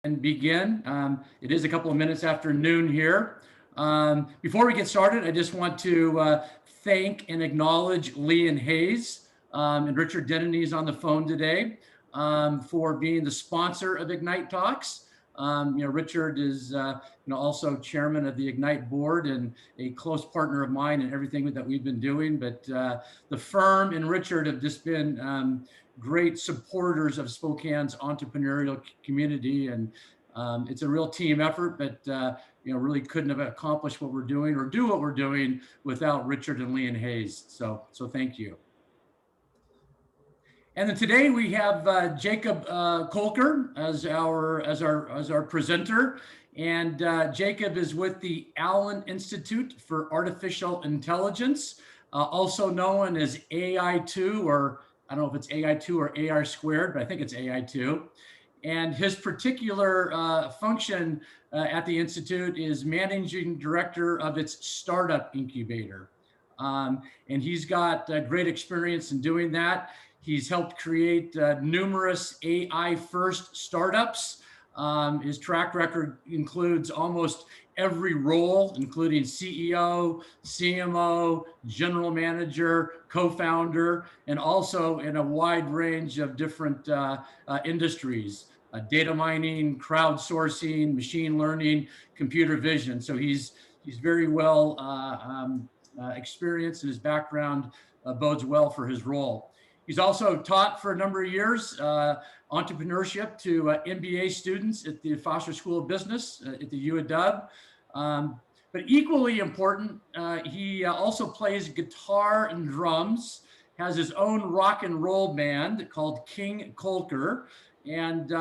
And begin. It is a couple of minutes after noon here. Before we get started, I just want to thank and acknowledge Lee and Hayes and Richard Denneny's on the phone today for being the sponsor of Ignite Talks. Richard is also chairman of the Ignite board and a close partner of mine in everything that we've been doing. But the firm and Richard have just been great supporters of Spokane's entrepreneurial community, and it's a real team effort, but really couldn't have accomplished what we're doing or do what we're doing without Richard and Lee and Hayes. So thank you. And then today we have Jacob Colker as our presenter, and Jacob is with the Allen Institute for Artificial Intelligence, also known as AI2, or I don't know if it's AI2 or AI squared, but I think it's AI2. And his particular function at the Institute is managing director of its startup incubator. And he's got great experience in doing that. He's helped create numerous AI first startups. His track record includes almost every role, including CEO, CMO, general manager, co-founder, and also in a wide range of different industries, data mining, crowdsourcing, machine learning, computer vision. So he's very well experienced, and his background bodes well for his role. He's also taught for a number of years entrepreneurship to MBA students at the Foster School of Business at the UW. But equally important, he also plays guitar and drums, has his own rock and roll band called King Colker, and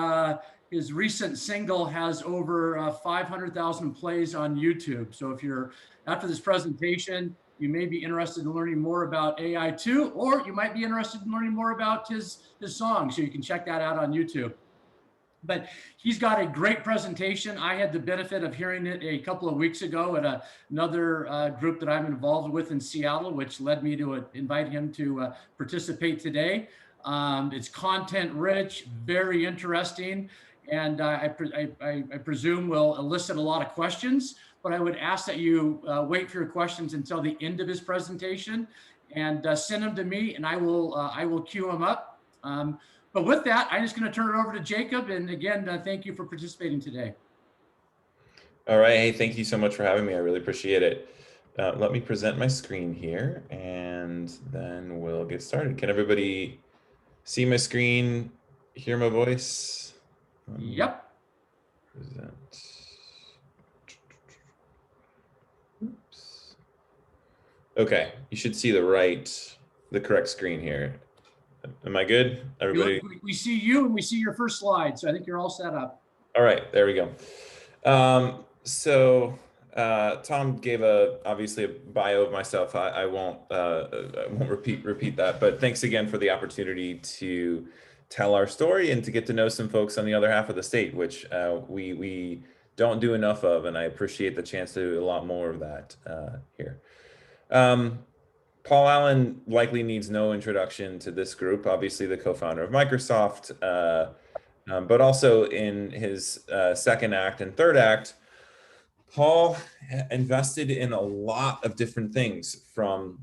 his recent single has over 500,000 plays on YouTube. So if you're, after this presentation, you may be interested in learning more about AI2, or you might be interested in learning more about his song. So you can check that out on YouTube. But he's got a great presentation. I had the benefit of hearing it a couple of weeks ago at another group that I'm involved with in Seattle, which led me to invite him to participate today. It's content rich, very interesting, and I presume will elicit a lot of questions. But I would ask that you wait for your questions until the end of his presentation and send them to me, and I will queue them up. But with that, I'm just going to turn it over to Jacob. And again, thank you for participating today. All right. Hey, thank you so much for having me. I really appreciate it. Let me present my screen here, and then we'll get started. Can everybody see my screen, hear my voice? Yep. Present. Oops. Okay, you should see the correct screen here. Am I good, everybody? We see you and we see your first slide, so I think you're all set up. All right, there we go. Tom gave obviously a bio of myself. I won't repeat that, but thanks again for the opportunity to tell our story and to get to know some folks on the other half of the state, which we don't do enough of, and I appreciate the chance to do a lot more of that here. Paul Allen likely needs no introduction to this group, obviously the co-founder of Microsoft, but also in his second act and third act, Paul invested in a lot of different things, from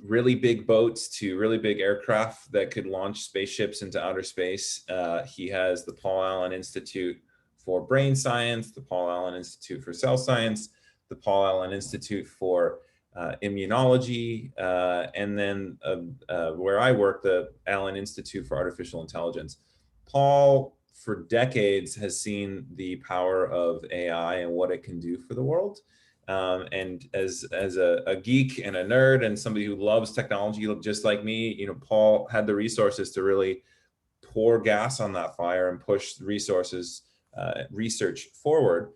really big boats to really big aircraft that could launch spaceships into outer space. He has the Paul Allen Institute for Brain Science, the Paul Allen Institute for Cell Science, the Paul Allen Institute for Immunology, and then where I work, the Allen Institute for Artificial Intelligence. Paul, for decades, has seen the power of AI and what it can do for the world. And as a geek and a nerd and somebody who loves technology just like me, Paul had the resources to really pour gas on that fire and push research forward.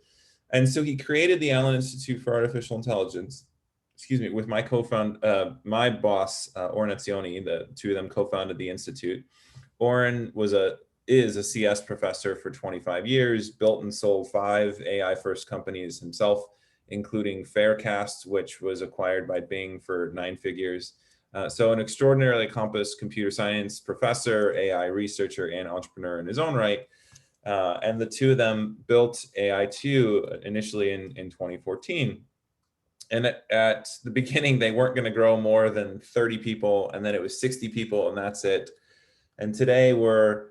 And so he created the Allen Institute for Artificial Intelligence, with my my boss, Oren Etzioni. The two of them co-founded the Institute. Oren is a CS professor for 25 years, built and sold 5 AI first companies himself, including Faircast, which was acquired by Bing for 9 figures. So an extraordinarily accomplished computer science professor, AI researcher, and entrepreneur in his own right. And the two of them built AI2 initially in 2014. And at the beginning, they weren't going to grow more than 30 people, and then it was 60 people, and that's it. And today we're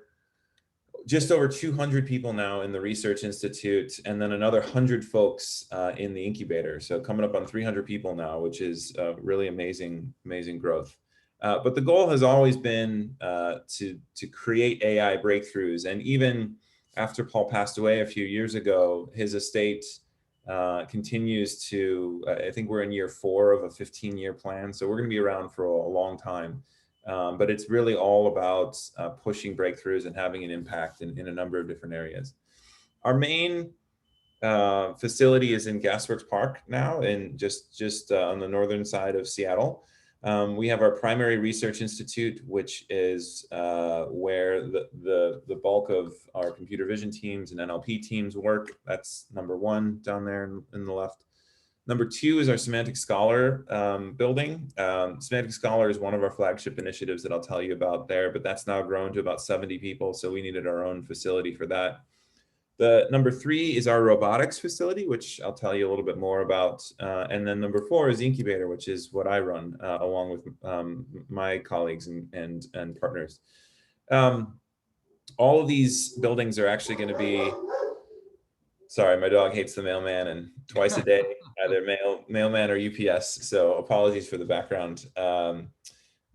just over 200 people now in the Research Institute, and then another 100 folks in the incubator. So coming up on 300 people now, which is really amazing growth. But the goal has always been to create AI breakthroughs. And even after Paul passed away a few years ago, his estate continues to, I think we're in year 4 of a 15-year plan. So we're going to be around for a long time. But it's really all about pushing breakthroughs and having an impact in a number of different areas. Our main facility is in Gasworks Park now, and just on the northern side of Seattle. We have our primary research institute, which is where the bulk of our computer vision teams and NLP teams work. That's number 1 down there in the left. Number 2 is our Semantic Scholar building. Semantic Scholar is one of our flagship initiatives that I'll tell you about there, but that's now grown to about 70 people, so we needed our own facility for that. The number 3 is our robotics facility, which I'll tell you a little bit more about. And then number 4 is the incubator, which is what I run along with my colleagues and partners. All of these buildings are actually going to be, sorry, my dog hates the mailman, and twice a day, either mailman or UPS. So apologies for the background.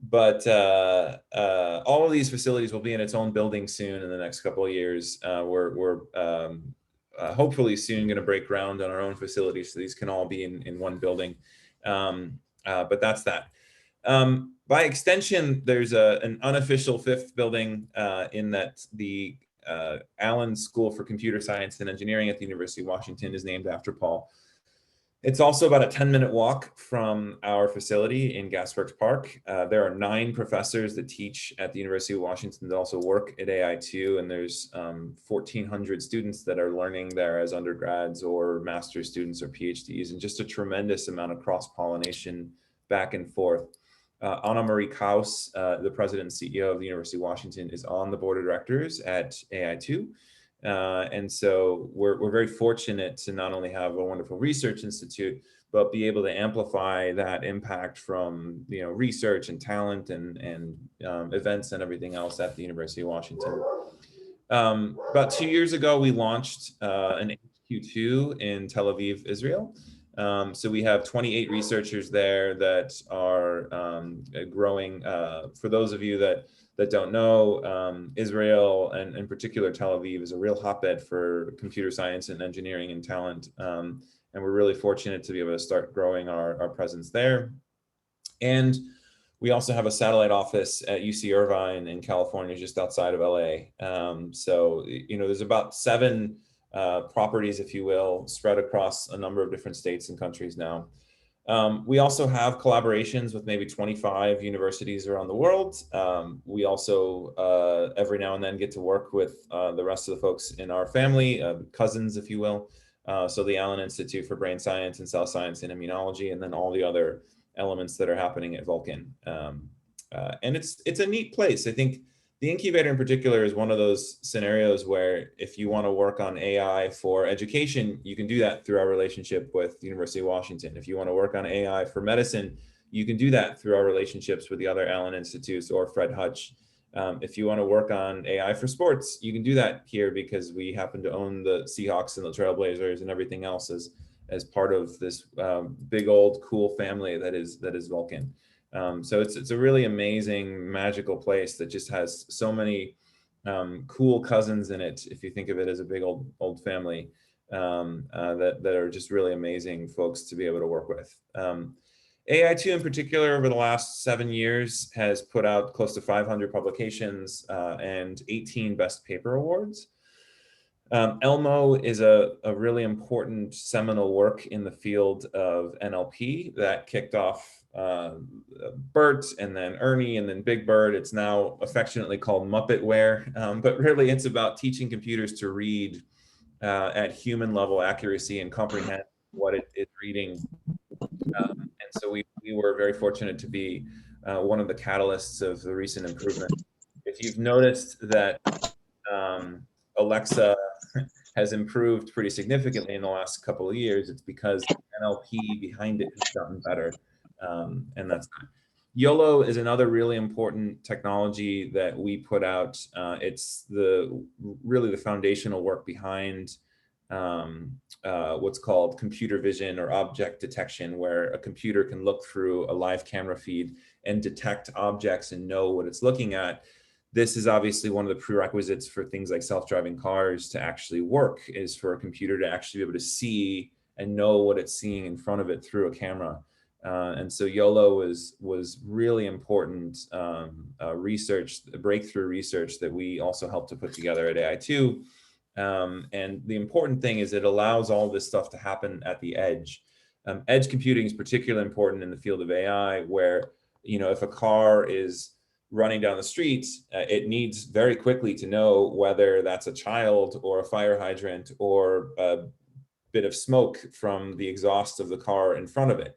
But all of these facilities will be in its own building soon in the next couple of years. We're hopefully soon going to break ground on our own facilities, so these can all be in one building. But that's that. By extension, there's an unofficial 5th building in that the Allen School for Computer Science and Engineering at the University of Washington is named after Paul. It's also about a 10-minute walk from our facility in Gasworks Park. There are 9 professors that teach at the University of Washington that also work at AI2, and there's 1,400 students that are learning there as undergrads or master's students or PhDs, and just a tremendous amount of cross-pollination back and forth. Anna Marie Kaus, the president and CEO of the University of Washington, is on the board of directors at AI2. And so we're very fortunate to not only have a wonderful research institute, but be able to amplify that impact from research and talent and events and everything else at the University of Washington. About 2 years ago, we launched an HQ2 in Tel Aviv, Israel. So we have 28 researchers there that are growing. For those of you that don't know, Israel and in particular Tel Aviv is a real hotbed for computer science and engineering and talent. And we're really fortunate to be able to start growing our presence there. And we also have a satellite office at UC Irvine in California, just outside of LA. So, there's about 7 properties, if you will, spread across a number of different states and countries now. We also have collaborations with maybe 25 universities around the world. We also every now and then get to work with the rest of the folks in our family, cousins, if you will. So the Allen Institute for Brain Science and Cell Science and Immunology, and then all the other elements that are happening at Vulcan. And it's a neat place. I think the incubator in particular is one of those scenarios where if you want to work on AI for education, you can do that through our relationship with the University of Washington. If you want to work on AI for medicine, you can do that through our relationships with the other Allen Institutes or Fred Hutch. If you want to work on AI for sports, you can do that here because we happen to own the Seahawks and the Trailblazers and everything else as part of this big old cool family that is Vulcan. So it's a really amazing, magical place that just has so many cool cousins in it, if you think of it as a big old family, that are just really amazing folks to be able to work with. AI2 in particular, over the last 7 years, has put out close to 500 publications and 18 Best Paper Awards. Elmo is a really important seminal work in the field of NLP that kicked off Bert and then Ernie and then Big Bird. It's now affectionately called Muppetware, but really it's about teaching computers to read at human level accuracy and comprehend what it is reading. And so we were very fortunate to be one of the catalysts of the recent improvement. If you've noticed that Alexa has improved pretty significantly in the last couple of years, it's because NLP behind it has gotten better. And that's that. YOLO is another really important technology that we put out. It's really the foundational work behind what's called computer vision or object detection, where a computer can look through a live camera feed and detect objects and know what it's looking at. This is obviously one of the prerequisites for things like self-driving cars to actually work, is for a computer to actually be able to see and know what it's seeing in front of it through a camera. And so YOLO was really important breakthrough research that we also helped to put together at AI2. And the important thing is it allows all this stuff to happen at the edge. Edge computing is particularly important in the field of AI, where, if a car is running down the street, it needs very quickly to know whether that's a child or a fire hydrant or a bit of smoke from the exhaust of the car in front of it.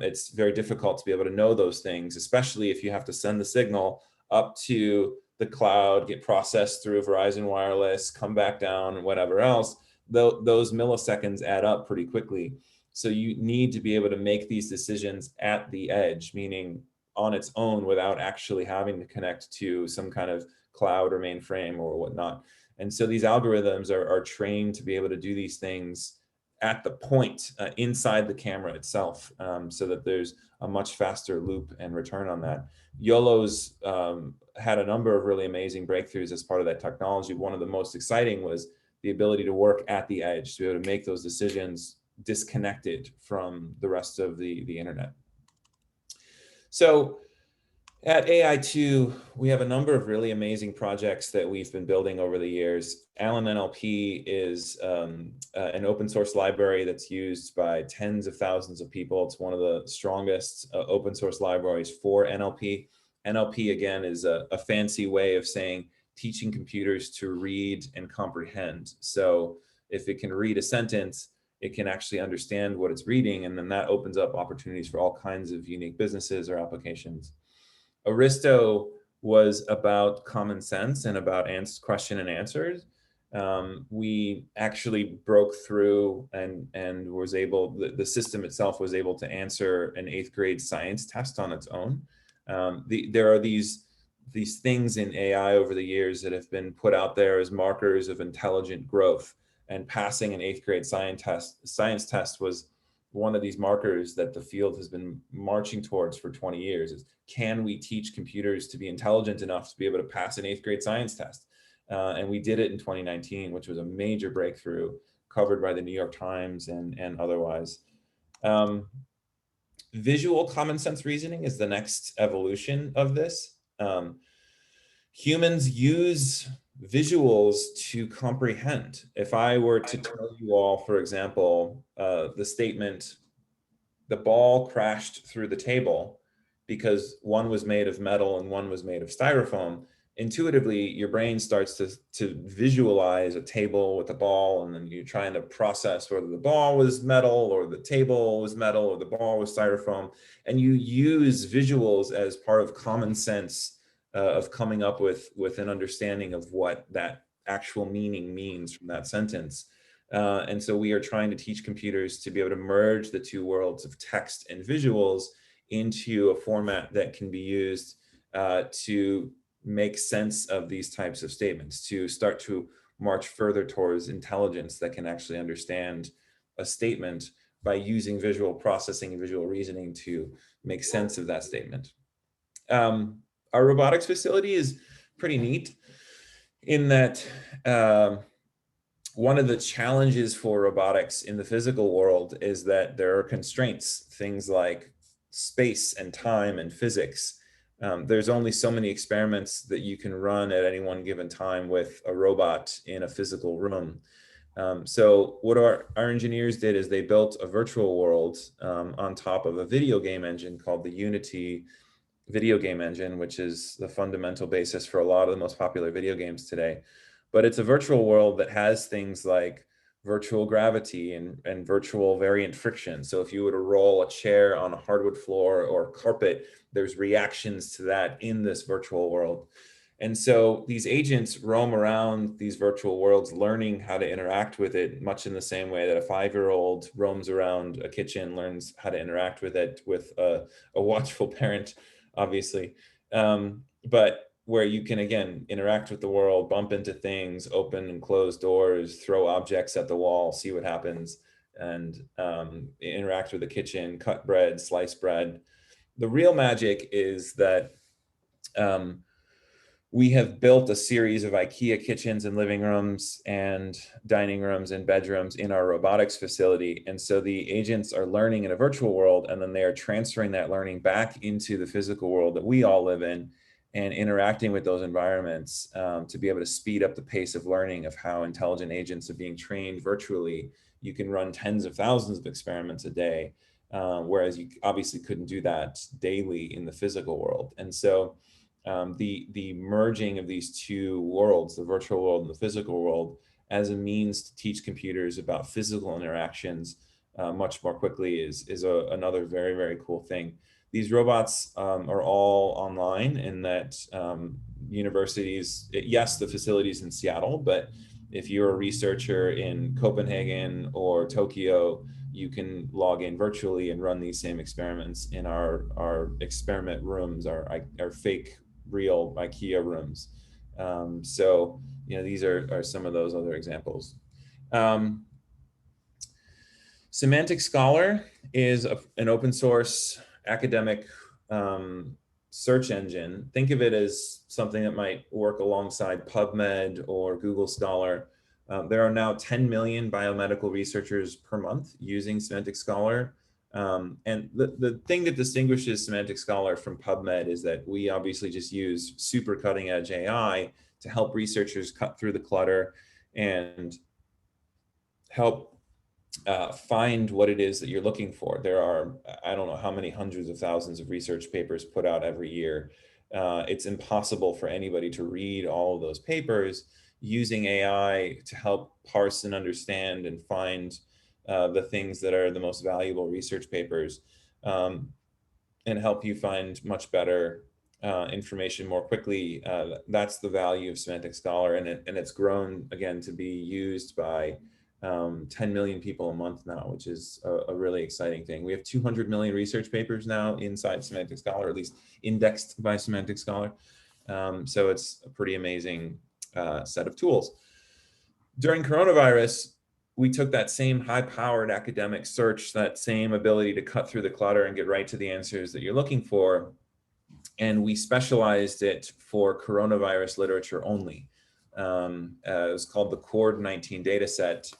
It's very difficult to be able to know those things, especially if you have to send the signal up to the cloud, get processed through Verizon Wireless, come back down, and whatever else. Those milliseconds add up pretty quickly. So you need to be able to make these decisions at the edge, meaning on its own without actually having to connect to some kind of cloud or mainframe or whatnot. And so these algorithms are trained to be able to do these things at the point inside the camera itself, so that there's a much faster loop and return on that. YOLO's had a number of really amazing breakthroughs as part of that technology. One of the most exciting was the ability to work at the edge, to be able to make those decisions disconnected from the rest of the internet. So at AI2, we have a number of really amazing projects that we've been building over the years. Allen NLP is an open source library that's used by tens of thousands of people. It's one of the strongest open source libraries for NLP. NLP, again, is a fancy way of saying teaching computers to read and comprehend. So if it can read a sentence, it can actually understand what it's reading, and then that opens up opportunities for all kinds of unique businesses or applications. Aristo was about common sense and about question and answers. We actually broke through and was able, the system itself was able to answer an 8th grade science test on its own. There are these things in AI over the years that have been put out there as markers of intelligent growth, and passing an 8th grade science test was one of these markers that the field has been marching towards for 20 years. Is, can we teach computers to be intelligent enough to be able to pass an 8th grade science test? And we did it in 2019, which was a major breakthrough covered by the New York Times and otherwise. Visual common sense reasoning is the next evolution of this. Humans use visuals to comprehend. If I were to tell you all, for example, the statement, the ball crashed through the table because one was made of metal and one was made of styrofoam, intuitively your brain starts to visualize a table with a ball, and then you're trying to process whether the ball was metal or the table was metal or the ball was styrofoam, and you use visuals as part of common sense of coming up with an understanding of what that actual meaning means from that sentence. And so we are trying to teach computers to be able to merge the two worlds of text and visuals into a format that can be used to make sense of these types of statements, to start to march further towards intelligence that can actually understand a statement by using visual processing and visual reasoning to make sense of that statement. Our robotics facility is pretty neat in that one of the challenges for robotics in the physical world is that there are constraints, things like space and time and physics. There's only so many experiments that you can run at any one given time with a robot in a physical room. So what our engineers did is they built a virtual world on top of a video game engine called the Unity video game engine, which is the fundamental basis for a lot of the most popular video games today. But it's a virtual world that has things like virtual gravity and virtual variant friction. So if you were to roll a chair on a hardwood floor or carpet, there's reactions to that in this virtual world. And so these agents roam around these virtual worlds, learning how to interact with it, much in the same way that a 5-year-old roams around a kitchen, learns how to interact with it with a watchful parent, obviously. But where you can, again, interact with the world, bump into things, open and close doors, throw objects at the wall, see what happens, and interact with the kitchen, cut bread, slice bread. The real magic is that we have built a series of IKEA kitchens and living rooms and dining rooms and bedrooms in our robotics facility. And so the agents are learning in a virtual world, and then they are transferring that learning back into the physical world that we all live in and interacting with those environments to be able to speed up the pace of learning of how intelligent agents are being trained virtually. You can run tens of thousands of experiments a day, whereas you obviously couldn't do that daily in the physical world. And so the merging of these two worlds, the virtual world and the physical world, as a means to teach computers about physical interactions much more quickly is another very, very cool thing. These robots are all online in that universities, yes, the facilities in Seattle, but if you're a researcher in Copenhagen or Tokyo, you can log in virtually and run these same experiments in our experiment rooms, our fake real IKEA rooms. So, these are some of those other examples. Semantic Scholar is an open source academic search engine. Think of it as something that might work alongside PubMed or Google Scholar. There are now 10 million biomedical researchers per month using Semantic Scholar. And the thing that distinguishes Semantic Scholar from PubMed is that we obviously just use super cutting edge AI to help researchers cut through the clutter and help find what it is that you're looking for. There are, I don't know how many hundreds of thousands of research papers put out every year. It's impossible for anybody to read all of those papers. Using AI to help parse and understand and find the things that are the most valuable research papers and help you find much better information more quickly. That's the value of Semantic Scholar, and it's grown again to be used by 10 million people a month now, which is a really exciting thing. We have 200 million research papers now inside Semantic Scholar, or at least indexed by Semantic Scholar. So it's a pretty amazing set of tools. During coronavirus, we took that same high-powered academic search, that same ability to cut through the clutter and get right to the answers that you're looking for, and we specialized it for coronavirus literature only. It was called the CORD-19 dataset.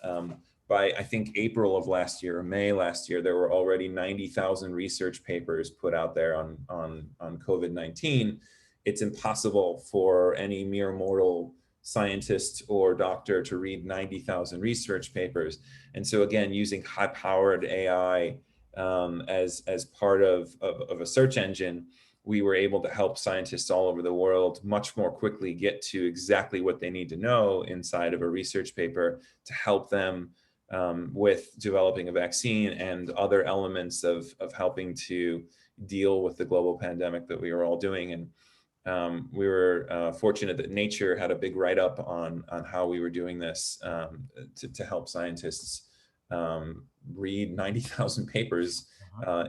By, I think, April of last year, or May last year, there were already 90,000 research papers put out there on COVID-19. It's impossible for any mere mortal scientist or doctor to read 90,000 research papers. And so again, using high-powered AI as part of a search engine, we were able to help scientists all over the world much more quickly get to exactly what they need to know inside of a research paper to help them with developing a vaccine and other elements of helping to deal with the global pandemic that we were all doing. And we were fortunate that Nature had a big write-up on how we were doing this to help scientists read 90,000 papers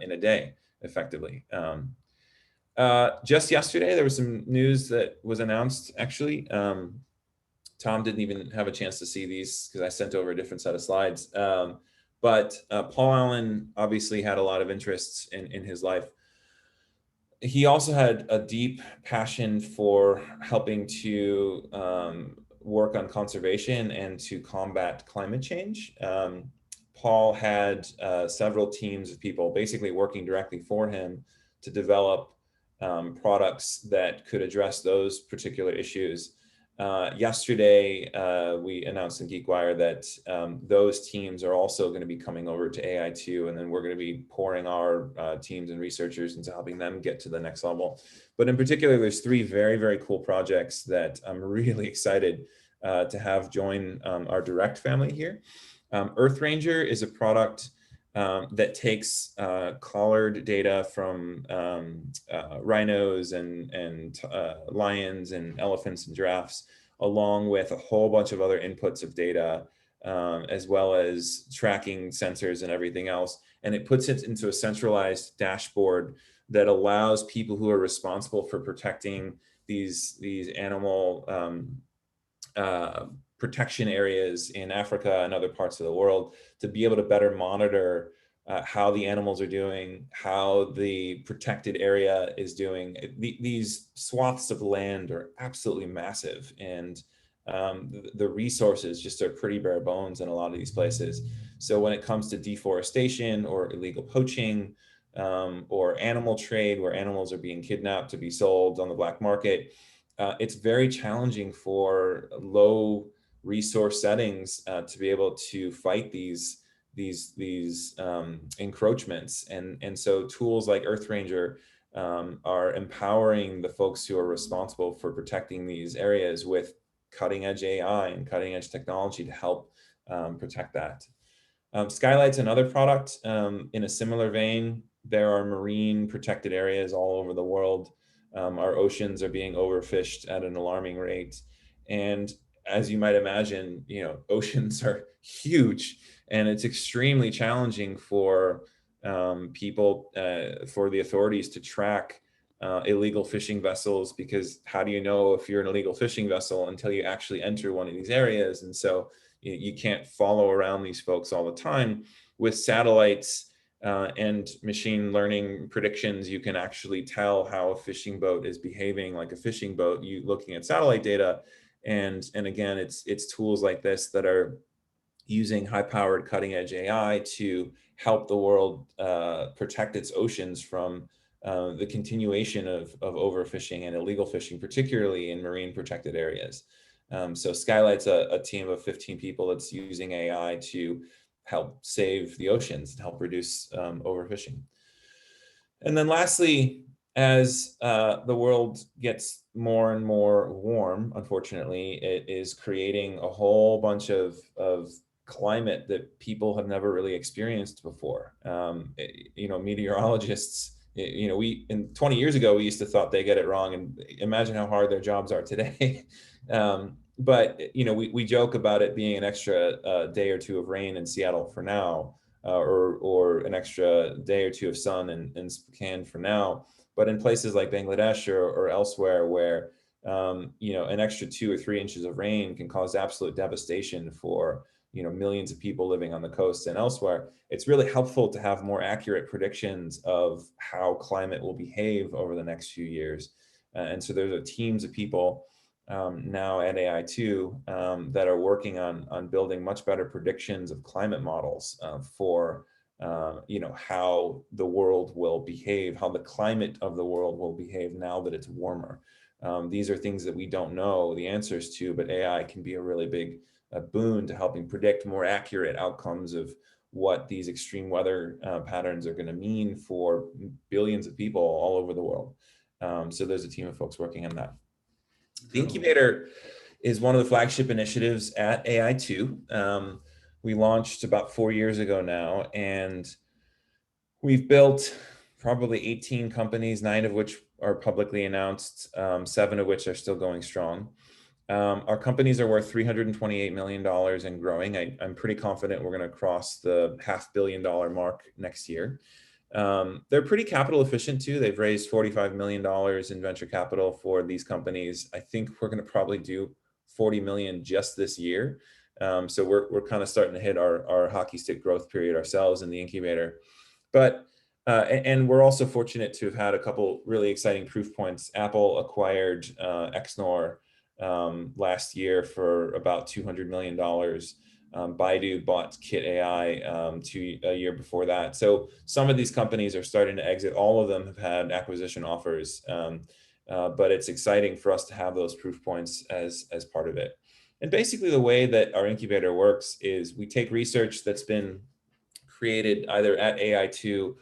in a day effectively. Just yesterday, there was some news that was announced, actually. Tom didn't even have a chance to see these because I sent over a different set of slides. But Paul Allen obviously had a lot of interests in his life. He also had a deep passion for helping to work on conservation and to combat climate change. Paul had several teams of people basically working directly for him to develop products that could address those particular issues. Yesterday, we announced in GeekWire that those teams are also going to be coming over to AI2, and then we're going to be pouring our teams and researchers into helping them get to the next level. But in particular, there's three very, very cool projects that I'm really excited to have join our direct family here. Earth Ranger is a product that takes collared data from rhinos and lions and elephants and giraffes, along with a whole bunch of other inputs of data, as well as tracking sensors and everything else. And it puts it into a centralized dashboard that allows people who are responsible for protecting these animal protection areas in Africa and other parts of the world to be able to better monitor how the animals are doing, how the protected area is doing. These swaths of land are absolutely massive, and the resources just are pretty bare bones in a lot of these places. So when it comes to deforestation or illegal poaching, or animal trade, where animals are being kidnapped to be sold on the black market, it's very challenging for low resource settings to be able to fight these encroachments. And so tools like Earth Ranger are empowering the folks who are responsible for protecting these areas with cutting edge AI and cutting edge technology to help protect that. Skylight's another product in a similar vein. There are marine protected areas all over the world. Our oceans are being overfished at an alarming rate. And as you might imagine, oceans are huge, and it's extremely challenging for people, for the authorities to track illegal fishing vessels, because how do you know if you're an illegal fishing vessel until you actually enter one of these areas? And so you can't follow around these folks all the time. With satellites and machine learning predictions, you can actually tell how a fishing boat is behaving like a fishing boat, you looking at satellite data. And again, it's tools like this that are using high-powered cutting-edge AI to help the world protect its oceans from the continuation of overfishing and illegal fishing, particularly in marine protected areas. So Skylight's a team of 15 people that's using AI to help save the oceans and help reduce overfishing. And then lastly, as the world gets more and more warm, unfortunately, it is creating a whole bunch of climate that people have never really experienced before. Meteorologists, we 20 years ago, we used to thought they get it wrong, and imagine how hard their jobs are today. But we joke about it being an extra day or two of rain in Seattle for now, or an extra day or two of sun in Spokane for now. But in places like Bangladesh or elsewhere, where an extra 2 or 3 inches of rain can cause absolute devastation for millions of people living on the coast and elsewhere, it's really helpful to have more accurate predictions of how climate will behave over the next few years. And so there's teams of people now at AI2 that are working on building much better predictions of climate models for how the world will behave, how the climate of the world will behave now that it's warmer. These are things that we don't know the answers to, but AI can be a really big boon to helping predict more accurate outcomes of what these extreme weather patterns are going to mean for billions of people all over the world. So there's a team of folks working on that. The incubator is one of the flagship initiatives at AI2. We launched about 4 years ago now, and we've built probably 18 companies, 9 of which are publicly announced, 7 of which are still going strong. Our companies are worth $328 million and growing. I'm pretty confident we're going to cross the $500 million mark next year. They're pretty capital efficient too. They've raised $45 million in venture capital for these companies. I think we're going to probably do 40 million just this year. So we're kind of starting to hit our hockey stick growth period ourselves in the incubator. But and we're also fortunate to have had a couple really exciting proof points. Apple acquired Exnor last year for about $200 million. Baidu bought Kit AI a year before that. So some of these companies are starting to exit. All of them have had acquisition offers, but it's exciting for us to have those proof points as part of it. And basically the way that our incubator works is we take research that's been created either at AI2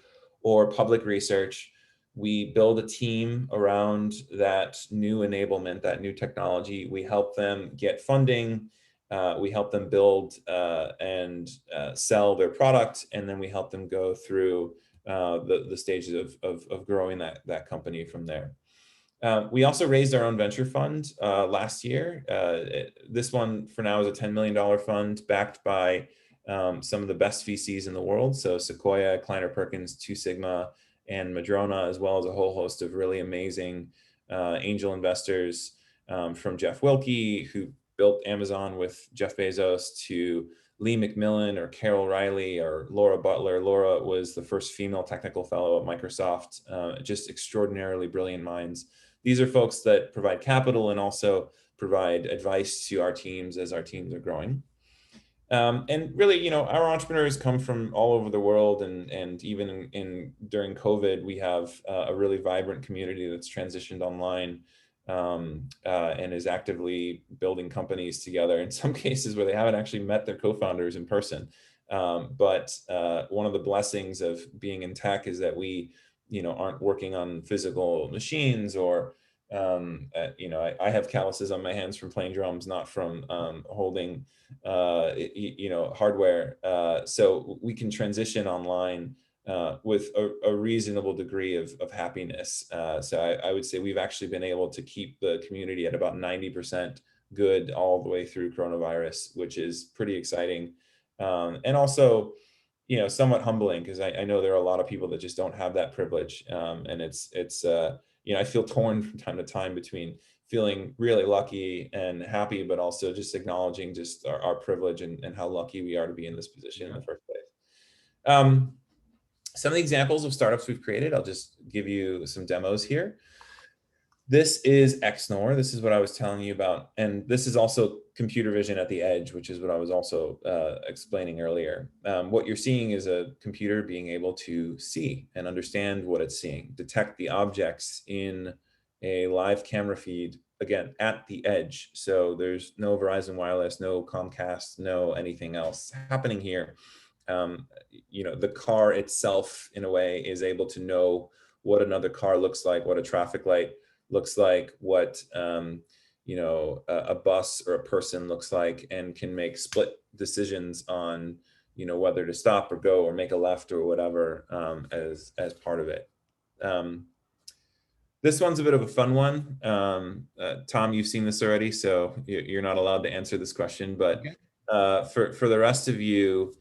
or public research. We build a team around that new enablement, that new technology. We help them get funding. We help them build and sell their product, and then we help them go through the stages of growing that company from there. We also raised our own venture fund last year. This one for now is a $10 million fund backed by some of the best VCs in the world. So Sequoia, Kleiner Perkins, Two Sigma, and Madrona, as well as a whole host of really amazing angel investors from Jeff Wilke, who built Amazon with Jeff Bezos, to Lee McMillan or Carol Riley or Laura Butler. Laura was the first female technical fellow at Microsoft, just extraordinarily brilliant minds. These are folks that provide capital and also provide advice to our teams as our teams are growing. And really, our entrepreneurs come from all over the world, and even during COVID, we have a really vibrant community that's transitioned online and is actively building companies together, in some cases where they haven't actually met their co-founders in person. But one of the blessings of being in tech is that we aren't working on physical machines, or I have calluses on my hands from playing drums, not from holding hardware. So we can transition online with a reasonable degree of happiness. So I would say we've actually been able to keep the community at about 90% good all the way through coronavirus, which is pretty exciting. And also, somewhat humbling, because I know there are a lot of people that just don't have that privilege. And it's I feel torn from time to time between feeling really lucky and happy, but also just acknowledging just our privilege and how lucky we are to be in this position in the first place. Some of the examples of startups we've created, I'll just give you some demos here. This is Xnor. This is what I was telling you about. And this is also computer vision at the edge, which is what I was also explaining earlier. What you're seeing is a computer being able to see and understand what it's seeing, detect the objects in a live camera feed, again, at the edge. So there's no Verizon Wireless, no Comcast, no anything else happening here. The car itself, in a way, is able to know what another car looks like, what a traffic light looks like, what a bus or a person looks like, and can make split decisions on whether to stop or go or make a left or whatever as part of it. This one's a bit of a fun one. Tom, you've seen this already, so you're not allowed to answer this question. But for the rest of you,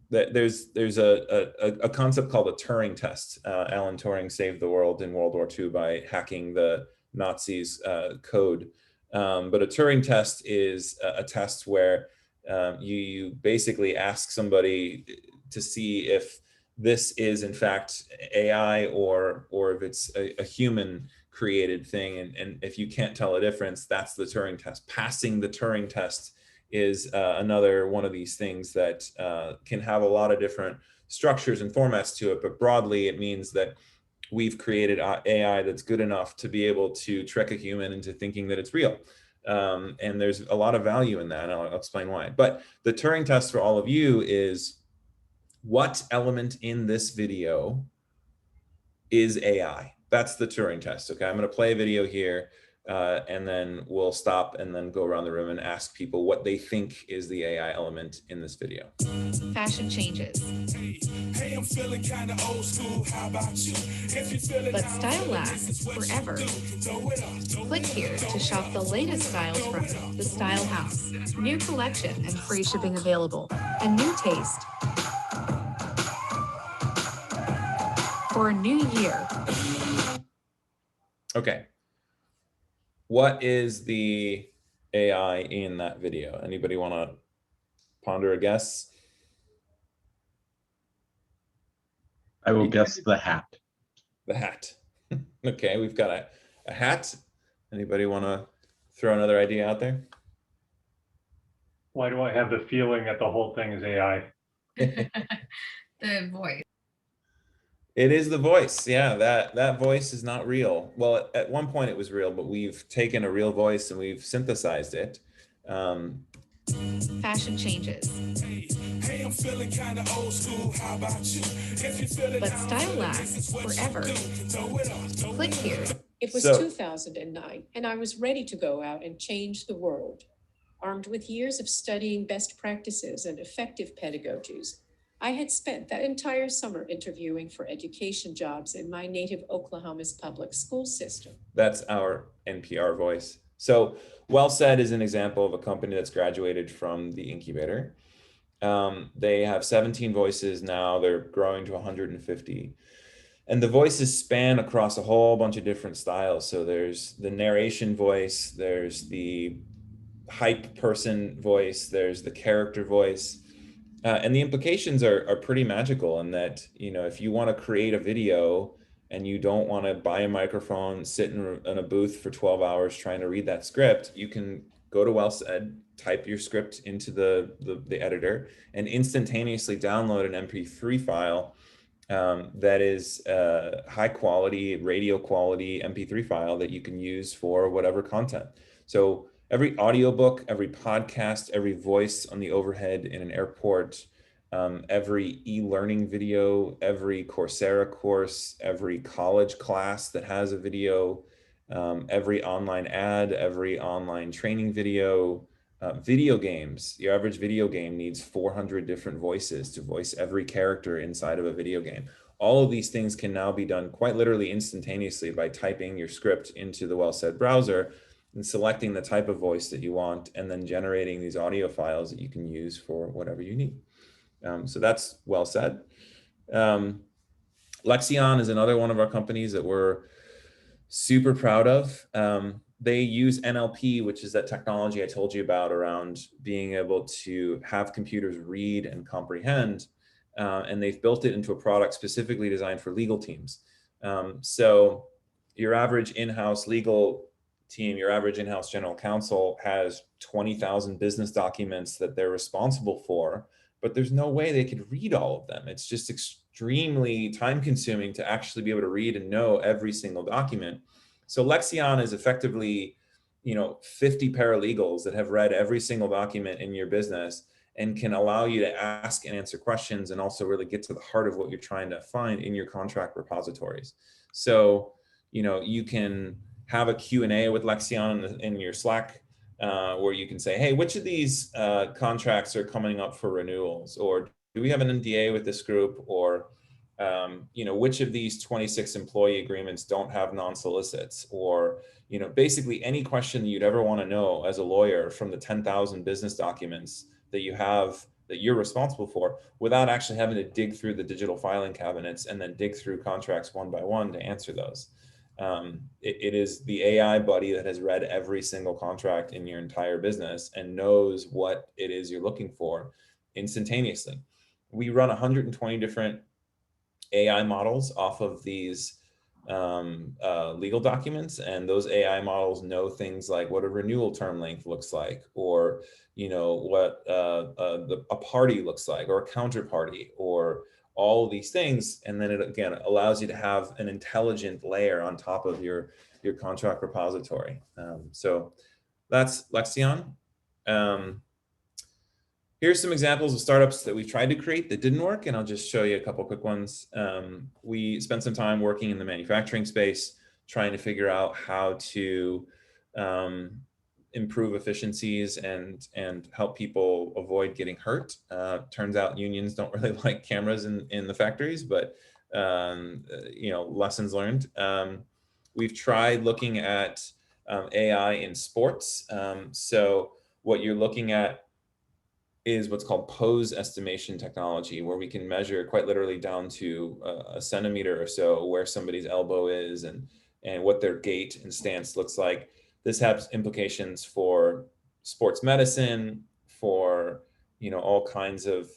there's a concept called a Turing Test. Alan Turing saved the world in World War II by hacking the Nazis' code. But a Turing Test is a test where you basically ask somebody to see if this is in fact AI or if it's a human created thing. And if you can't tell a difference, that's the Turing Test. Passing the Turing Test is another one of these things that can have a lot of different structures and formats to it. But broadly, it means that we've created AI that's good enough to be able to trick a human into thinking that it's real. And there's a lot of value in that, and I'll explain why. But the Turing Test for all of you is, what element in this video is AI? That's the Turing Test. Okay, I'm going to play a video here, and then we'll stop and then go around the room and ask people what they think is the AI element in this video. Fashion changes. Hey, I'm feeling kind of old school. How about you? If you feel it, but style lasts forever. Click here to shop the latest styles from the Style House. New collection and free shipping available. A new taste for a new year. Okay. What is the AI in that video? Anybody want to ponder a guess? I will guess the hat. The hat. Okay, we've got a hat. Anybody want to throw another idea out there? Why do I have the feeling that the whole thing is AI? The voice. It is the voice. Yeah, that voice is not real. Well, at one point it was real, but we've taken a real voice and we've synthesized it. Fashion changes. Hey, I'm feeling kind of old school. How about you? If you feel it, but style lasts forever. Click here. It was 2009, and I was ready to go out and change the world. Armed with years of studying best practices and effective pedagogies, I had spent that entire summer interviewing for education jobs in my native Oklahoma's public school system. That's our NPR voice. So WellSaid is an example of a company that's graduated from the incubator. They have 17 voices now. They're growing to 150. And the voices span across a whole bunch of different styles. So there's the narration voice, there's the hype person voice, there's the character voice. And the implications are pretty magical in that, if you want to create a video and you don't want to buy a microphone, sit in a booth for 12 hours trying to read that script, you can go to WellSaid, type your script into the editor, and instantaneously download an MP3 file that is high quality, radio quality MP3 file that you can use for whatever content. So every audiobook, every podcast, every voice on the overhead in an airport, every e-learning video, every Coursera course, every college class that has a video, every online ad, every online training video, video games. Your average video game needs 400 different voices to voice every character inside of a video game. All of these things can now be done quite literally instantaneously by typing your script into the WellSaid browser and selecting the type of voice that you want, and then generating these audio files that you can use for whatever you need. So that's WellSaid. Lexion is another one of our companies that we're super proud of. They use NLP, which is that technology I told you about around being able to have computers read and comprehend. And they've built it into a product specifically designed for legal teams. So your average in-house legal team, your average in-house general counsel has 20,000 business documents that they're responsible for, but there's no way they could read all of them. It's just extremely time consuming to actually be able to read and know every single document. So Lexion is effectively, 50 paralegals that have read every single document in your business and can allow you to ask and answer questions and also really get to the heart of what you're trying to find in your contract repositories. So, you can have a Q&A with Lexion in your Slack where you can say, hey, which of these contracts are coming up for renewals? Or do we have an NDA with this group? Or, which of these 26 employee agreements don't have non-solicits? Or, basically any question that you'd ever want to know as a lawyer from the 10,000 business documents that you have that you're responsible for, without actually having to dig through the digital filing cabinets and then dig through contracts one by one to answer those. It is the AI buddy that has read every single contract in your entire business and knows what it is you're looking for instantaneously. We run 120 different AI models off of these legal documents, and those AI models know things like what a renewal term length looks like, or what a party looks like, or a counterparty, or all of these things. And then it again allows you to have an intelligent layer on top of your contract repository. So that's Lexion. Here's some examples of startups that we've tried to create that didn't work, and I'll just show you a couple quick ones. We spent some time working in the manufacturing space, trying to figure out how to improve efficiencies and help people avoid getting hurt. Turns out unions don't really like cameras in the factories, but lessons learned. We've tried looking at AI in sports. So what you're looking at is what's called pose estimation technology, where we can measure quite literally down to a centimeter or so where somebody's elbow is and what their gait and stance looks like. This has implications for sports medicine, for all kinds of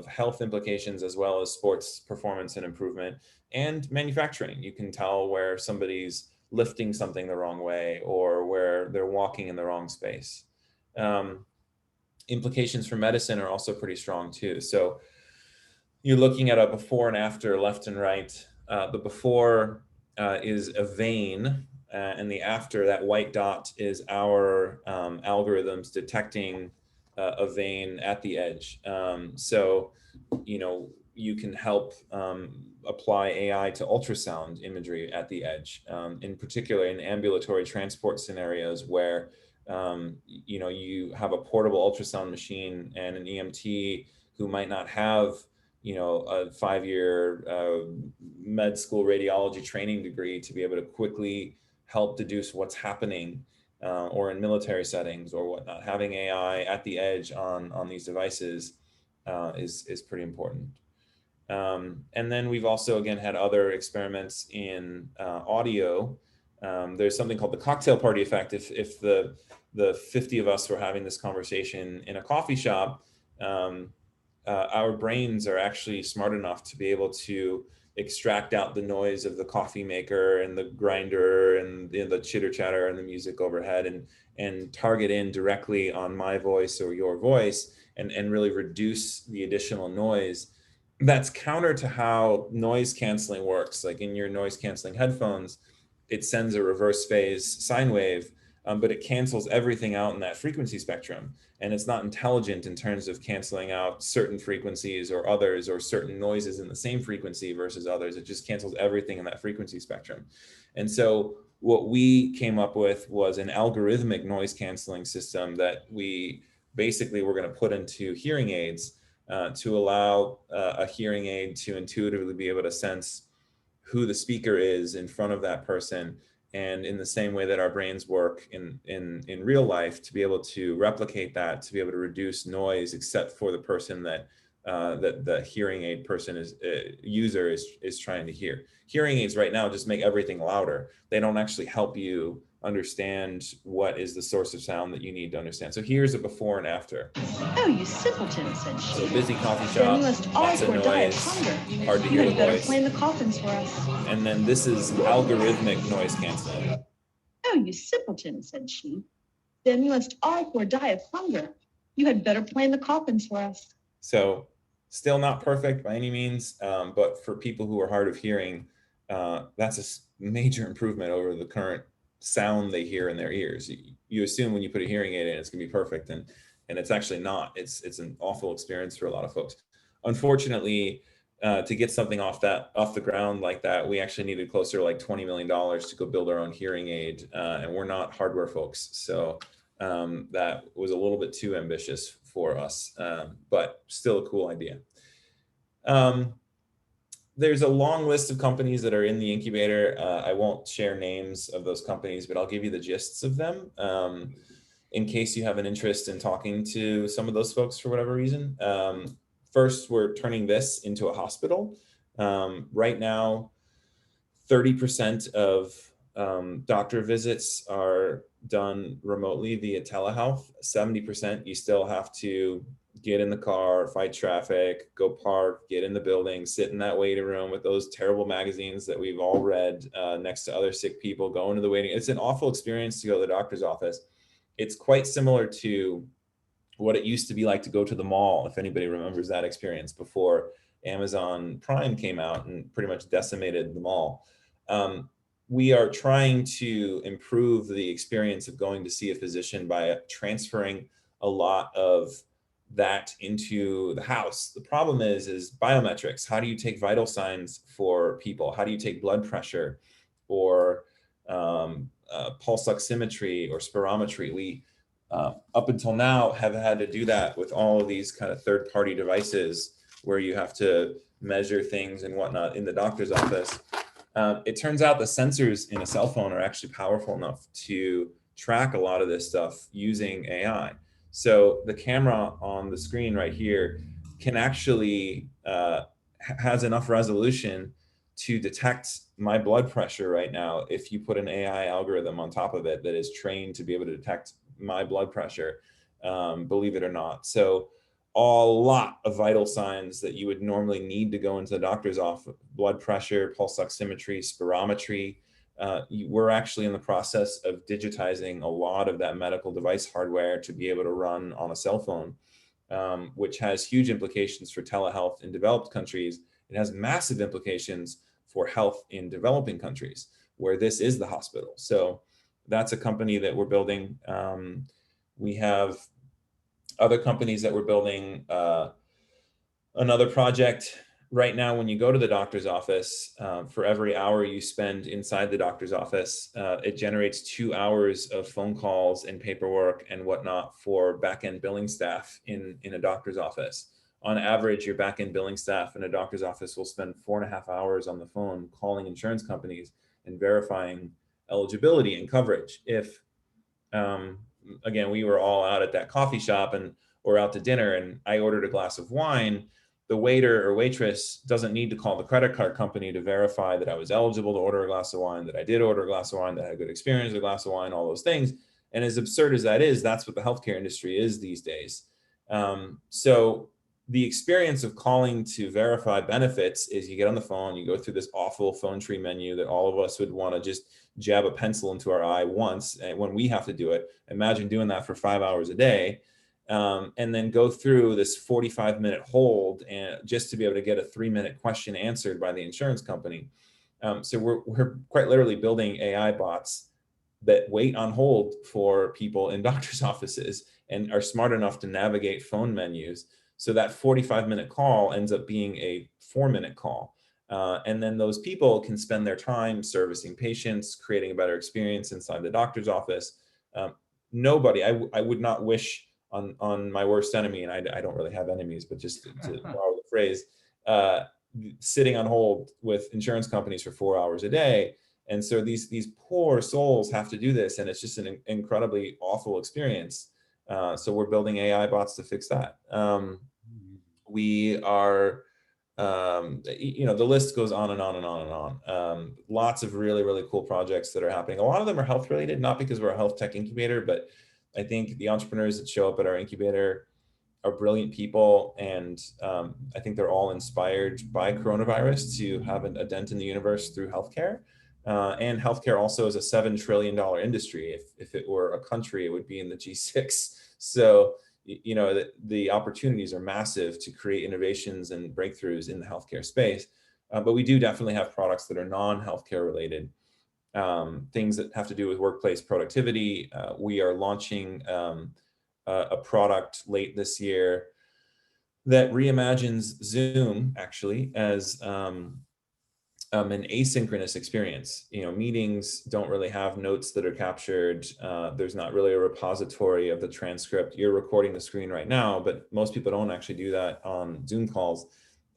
health implications, as well as sports performance and improvement, and manufacturing. You can tell where somebody's lifting something the wrong way or where they're walking in the wrong space. Implications for medicine are also pretty strong too. So you're looking at a before and after, left and right. The before is a vein, and the after, that white dot, is our algorithms detecting a vein at the edge. So you can help apply AI to ultrasound imagery at the edge, in particular in ambulatory transport scenarios where you have a portable ultrasound machine and an EMT who might not have, a 5-year med school radiology training degree to be able to quickly help deduce what's happening, or in military settings or whatnot. Having AI at the edge on these devices is pretty important. And then we've also, again, had other experiments in audio. There's something called the cocktail party effect. If the 50 of us were having this conversation in a coffee shop, our brains are actually smart enough to be able to extract out the noise of the coffee maker and the grinder and the chitter chatter and the music overhead, and target in directly on my voice or your voice, and really reduce the additional noise. That's counter to how noise canceling works. Like in your noise canceling headphones, it sends a reverse phase sine wave, but it cancels everything out in that frequency spectrum. And it's not intelligent in terms of canceling out certain frequencies or others, or certain noises in the same frequency versus others. It just cancels everything in that frequency spectrum. And so what we came up with was an algorithmic noise canceling system that we basically were going to put into hearing aids, to allow a hearing aid to intuitively be able to sense who the speaker is in front of that person, and in the same way that our brains work in real life, to be able to replicate that, to be able to reduce noise, except for the person that the hearing aid person user is trying to hear. Hearing aids right now just make everything louder. They don't actually help you understand what is the source of sound that you need to understand. So here's a before and after. Oh, you simpleton, said she. So busy coffee Then shop, you must lots of all die of noise, hunger. hard to You hear the had better voice. play in the coffins for us. And then this is algorithmic noise canceling. Oh, you simpleton, said she. Then you must all four die of hunger. You had better play in the coffins for us. So still not perfect by any means, but for people who are hard of hearing, that's a major improvement over the current sound they hear in their ears. You assume when you put a hearing aid in, it's gonna be perfect, and it's actually not. It's an awful experience for a lot of folks. Unfortunately, to get something off the ground like that, we actually needed closer to like $20 million to go build our own hearing aid, and we're not hardware folks, so that was a little bit too ambitious for us, but still a cool idea. There's a long list of companies that are in the incubator. I won't share names of those companies, but I'll give you the gists of them, in case you have an interest in talking to some of those folks for whatever reason. First, we're turning this into a hospital. Right now, 30% of doctor visits are done remotely via telehealth. 70%, you still have to get in the car, fight traffic, go park, get in the building, sit in that waiting room with those terrible magazines that we've all read next to other sick people, go into the waiting. It's an awful experience to go to the doctor's office. It's quite similar to what it used to be like to go to the mall, if anybody remembers that experience before Amazon Prime came out and pretty much decimated the mall. We are trying to improve the experience of going to see a physician by transferring a lot of that into the house. The problem is biometrics. How do you take vital signs for people? How do you take blood pressure or pulse oximetry or spirometry? We up until now have had to do that with all of these kind of third-party devices where you have to measure things and whatnot in the doctor's office. It turns out the sensors in a cell phone are actually powerful enough to track a lot of this stuff using AI. So the camera on the screen right here can actually has enough resolution to detect my blood pressure right now if you put an AI algorithm on top of it that is trained to be able to detect my blood pressure, believe it or not. So a lot of vital signs that you would normally need to go into the doctor's office, blood pressure, pulse oximetry, spirometry, we're actually in the process of digitizing a lot of that medical device hardware to be able to run on a cell phone, which has huge implications for telehealth in developed countries. It has massive implications for health in developing countries where this is the hospital. So that's a company that we're building. We have other companies that we're building. Another project Right now, when you go to the doctor's office, for every hour you spend inside the doctor's office, it generates 2 hours of phone calls and paperwork and whatnot for back-end billing staff in a doctor's office. On average, your back-end billing staff in a doctor's office will spend 4.5 hours on the phone calling insurance companies and verifying eligibility and coverage. If, again, we were all out at that coffee shop and or out to dinner and I ordered a glass of wine, the waiter or waitress doesn't need to call the credit card company to verify that I was eligible to order a glass of wine, that I did order a glass of wine, that I had a good experience with a glass of wine, all those things. And as absurd as that is, that's what the healthcare industry is these days. So the experience of calling to verify benefits is you get on the phone, you go through this awful phone tree menu that all of us would want to just jab a pencil into our eye once, and when we have to do it. Imagine doing that for 5 hours a day. And then go through this 45-minute hold and just to be able to get a 3-minute question answered by the insurance company. So we're quite literally building AI bots that wait on hold for people in doctors' offices and are smart enough to navigate phone menus. So that 45-minute call ends up being a 4-minute call. And then those people can spend their time servicing patients, creating a better experience inside the doctor's office. Nobody, I would not wish on my worst enemy, and I don't really have enemies, but just to borrow the phrase, sitting on hold with insurance companies for 4 hours a day. And so these poor souls have to do this, and it's just an incredibly awful experience. So we're building AI bots to fix that. We are, the list goes on and on and on and on. Lots of really, really cool projects that are happening. A lot of them are health related, not because we're a health tech incubator, but I think the entrepreneurs that show up at our incubator are brilliant people. And I think they're all inspired by coronavirus to have a dent in the universe through healthcare. And healthcare also is a $7 trillion industry. If it were a country, it would be in the G6. So, the opportunities are massive to create innovations and breakthroughs in the healthcare space. But we do definitely have products that are non-healthcare related. Things that have to do with workplace productivity. We are launching a product late this year that reimagines Zoom actually as an asynchronous experience. Meetings don't really have notes that are captured. There's not really a repository of the transcript. You're recording the screen right now, but most people don't actually do that on Zoom calls.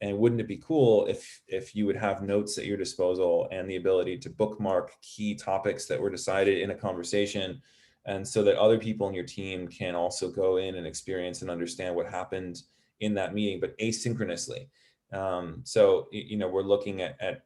And wouldn't it be cool if you would have notes at your disposal and the ability to bookmark key topics that were decided in a conversation, and so that other people in your team can also go in and experience and understand what happened in that meeting, but asynchronously. So, we're looking at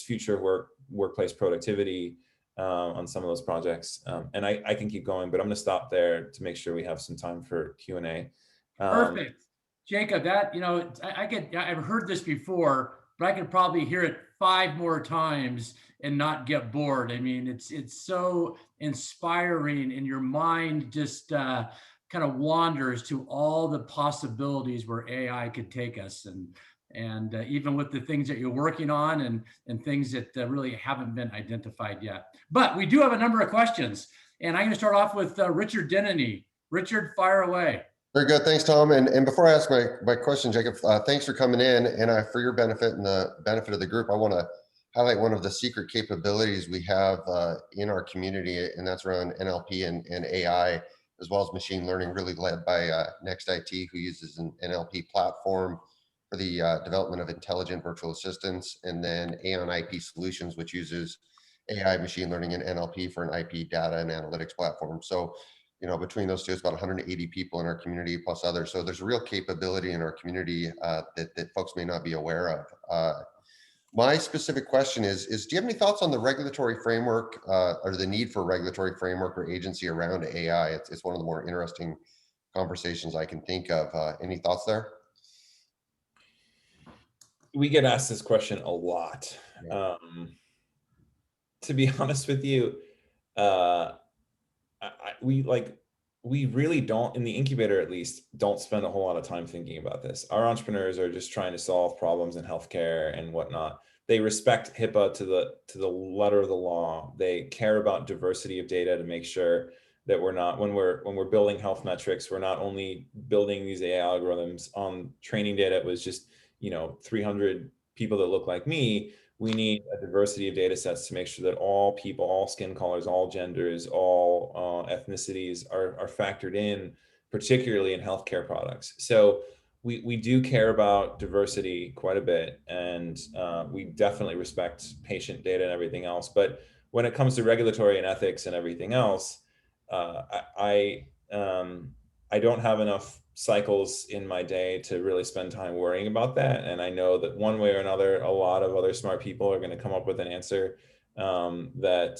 future workplace productivity on some of those projects. And I can keep going, but I'm going to stop there to make sure we have some time for Q&A. Perfect. Jacob, I've heard this before, but I could probably hear it 5 more times and not get bored. I mean, it's so inspiring, and your mind just kind of wanders to all the possibilities where AI could take us, and even with the things that you're working on and things that really haven't been identified yet. But we do have a number of questions, and I'm going to start off with Richard Denny. Richard, fire away. Very good. Thanks, Tom. And before I ask my question, Jacob, thanks for coming in. And for your benefit and the benefit of the group, I want to highlight one of the secret capabilities we have in our community, and that's around NLP and AI, as well as machine learning, really led by NextIT, who uses an NLP platform for the development of intelligent virtual assistants, and then Aon IP Solutions, which uses AI, machine learning, and NLP for an IP data and analytics platform. So, between those two, it's about 180 people in our community plus others. So there's a real capability in our community that folks may not be aware of. My specific question is do you have any thoughts on the regulatory framework or the need for a regulatory framework or agency around AI? It's one of the more interesting conversations I can think of. Any thoughts there? We get asked this question a lot. Yeah. To be honest with you, we really don't, in the incubator at least, don't spend a whole lot of time thinking about this. Our entrepreneurs are just trying to solve problems in healthcare and whatnot. They respect HIPAA to the letter of the law. They care about diversity of data to make sure that we're not, when we're building health metrics, we're not only building these AI algorithms on training data. It was just 300 people that look like me. We need a diversity of data sets to make sure that all people, all skin colors, all genders, all ethnicities are factored in, particularly in healthcare products. So we do care about diversity quite a bit, and we definitely respect patient data and everything else. But when it comes to regulatory and ethics and everything else, I don't have enough cycles in my day to really spend time worrying about that. And I know that one way or another, a lot of other smart people are going to come up with an answer that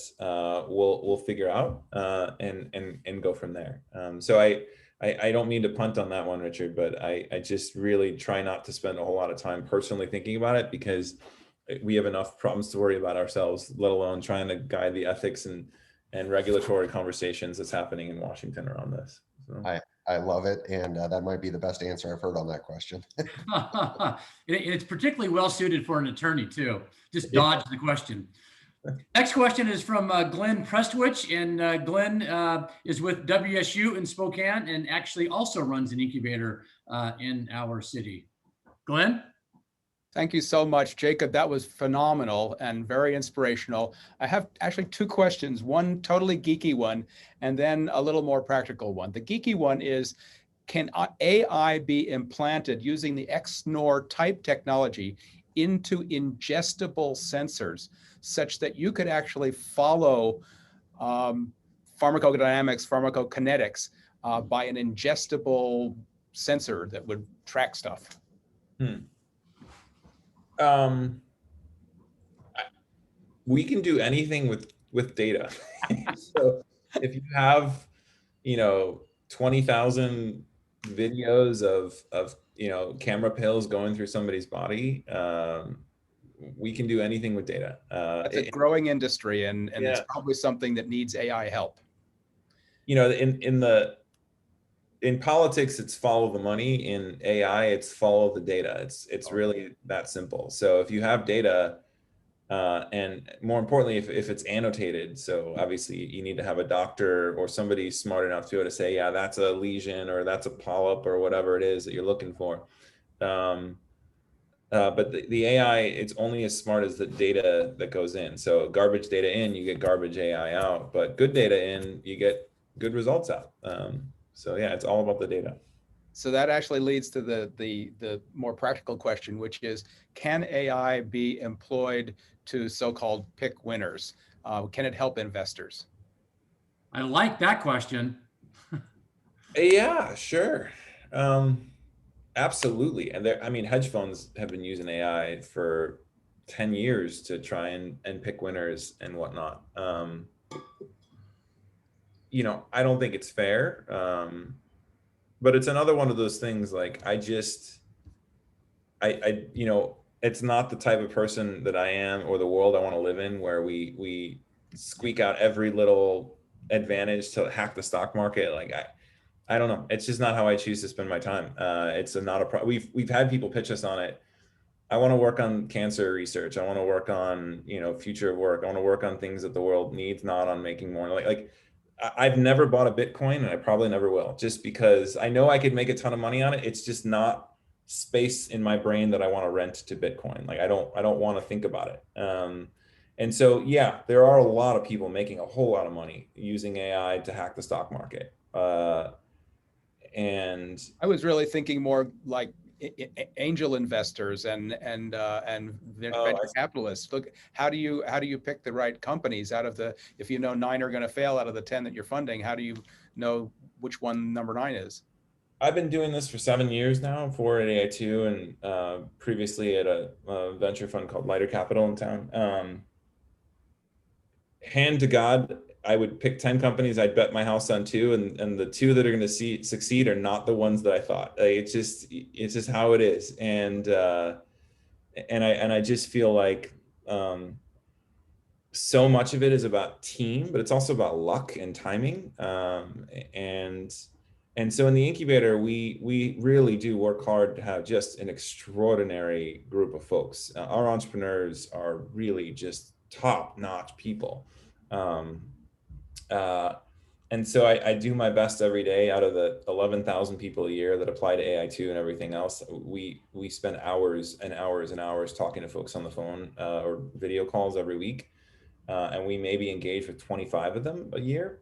we'll figure out and go from there. So I don't mean to punt on that one, Richard, but I just really try not to spend a whole lot of time personally thinking about it, because we have enough problems to worry about ourselves, let alone trying to guide the ethics and regulatory conversations that's happening in Washington around this. So. I love it. And that might be the best answer I've heard on that question. It's particularly well suited for an attorney too. Just dodge the question. Next question is from Glenn Prestwich, and Glenn is with WSU in Spokane and actually also runs an incubator in our city. Glenn? Thank you so much, Jacob. That was phenomenal and very inspirational. I have actually two questions, one totally geeky one, and then a little more practical one. The geeky one is, can AI be implanted using the XNOR type technology into ingestible sensors such that you could actually follow pharmacodynamics, pharmacokinetics by an ingestible sensor that would track stuff? We can do anything with data. So if you have 20,000 videos of camera pills going through somebody's body, we can do anything with data. It's a growing industry, and yeah. It's probably something that needs AI help. In politics, it's follow the money. In AI, it's follow the data. It's really that simple. So if you have data, and more importantly, if it's annotated, so obviously you need to have a doctor or somebody smart enough to be able to say, yeah, that's a lesion or that's a polyp or whatever it is that you're looking for. But the AI, it's only as smart as the data that goes in. So garbage data in, you get garbage AI out, but good data in, you get good results out. So yeah, it's all about the data. So that actually leads to the more practical question, which is, can AI be employed to so-called pick winners? Can it help investors? I like that question. Yeah, sure. Absolutely. And hedge funds have been using AI for 10 years to try and pick winners and whatnot. I don't think it's fair. But it's another one of those things, like, it's not the type of person that I am or the world I want to live in, where we squeak out every little advantage to hack the stock market. Like, I don't know. It's just not how I choose to spend my time. It's not a problem. We've had people pitch us on it. I want to work on cancer research. I want to work on, future of work. I want to work on things that the world needs, not on making more. Like I've never bought a Bitcoin, and I probably never will, just because I know I could make a ton of money on it. It's just not space in my brain that I want to rent to Bitcoin. Like I don't want to think about it. And so, yeah, there are a lot of people making a whole lot of money using AI to hack the stock market. And I was really thinking more like angel investors and venture capitalists. Look, how do you pick the right companies out of the, if 9 are going to fail out of the 10 that you're funding, how do you know which one number 9 is? I've been doing this for 7 years now, 4 at AI2 and previously at a venture fund called Lighter Capital in town. Hand to God, I would pick 10 companies. I'd bet my house on 2, and the 2 that are going to succeed are not the ones that I thought. It's just how it is. And I just feel like so much of it is about team, but it's also about luck and timing. And so in the incubator, we really do work hard to have just an extraordinary group of folks. Our entrepreneurs are really just top-notch people. And And so I do my best every day. Out of the 11,000 people a year that apply to AI2 and everything else, we spend hours and hours and hours talking to folks on the phone or video calls every week. And we maybe engage with 25 of them a year.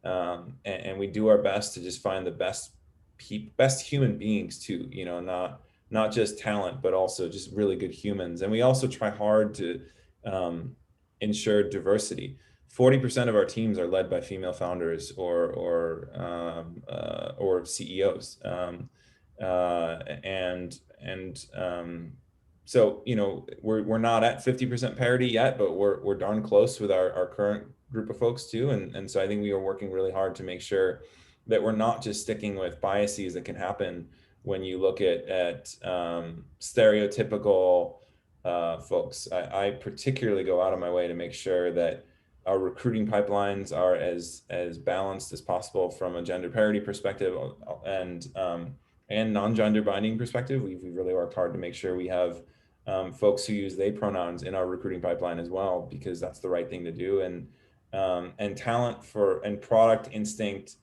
And we do our best to just find the best human beings too, you know, not just talent, but also just really good humans. And we also try hard to ensure diversity. 40% of our teams are led by female founders or CEOs. So, you know, we're not at 50% parity yet, but we're darn close with our current group of folks too. And so I think we are working really hard to make sure that we're not just sticking with biases that can happen when you look at stereotypical folks. I particularly go out of my way to make sure that our recruiting pipelines are as balanced as possible from a gender parity perspective and non-gender binding perspective. We've really worked hard to make sure we have folks who use they pronouns in our recruiting pipeline as well, because that's the right thing to do. And talent and product instinct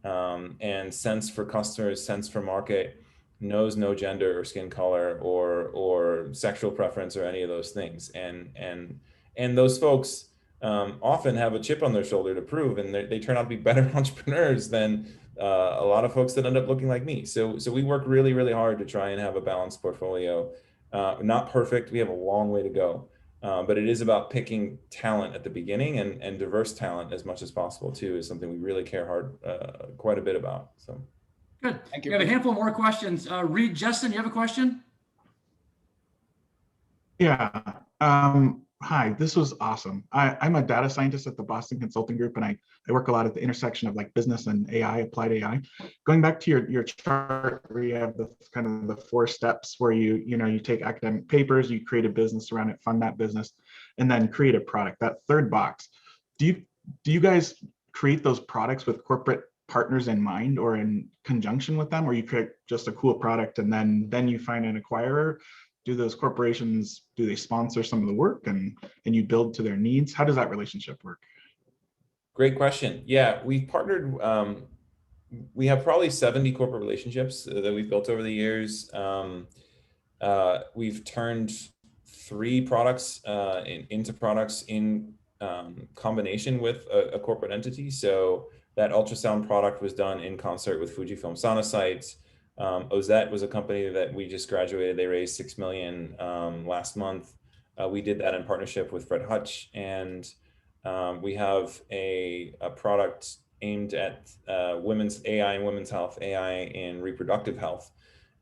and sense for customers, sense for market knows no gender or skin color or sexual preference or any of those things. And those folks often have a chip on their shoulder to prove, and they turn out to be better entrepreneurs than a lot of folks that end up looking like me. So we work really, really hard to try and have a balanced portfolio. Not perfect, we have a long way to go, but it is about picking talent at the beginning, and diverse talent as much as possible too is something we really care hard quite a bit about. So good. Thank you. We have a handful more questions. Reed, Justin, you have a question? Yeah. Hi, this was awesome. I'm a data scientist at the Boston Consulting Group, and I work a lot at the intersection of like business and AI, applied AI. Going back to your chart where you have the kind of the 4 steps where you take academic papers, you create a business around it, fund that business, and then create a product. That third box, do you guys create those products with corporate partners in mind or in conjunction with them, or you create just a cool product and then you find an acquirer? Do those corporations, do they sponsor some of the work and you build to their needs? How does that relationship work? Great question. Yeah, we've partnered. We have probably 70 corporate relationships that we've built over the years. We've turned 3 products into products in combination with a corporate entity. So that ultrasound product was done in concert with Fujifilm Sonocytes. Ozette was a company that we just graduated. They raised $6 million last month. We did that in partnership with Fred Hutch, and we have a product aimed at women's AI and women's health, AI in reproductive health,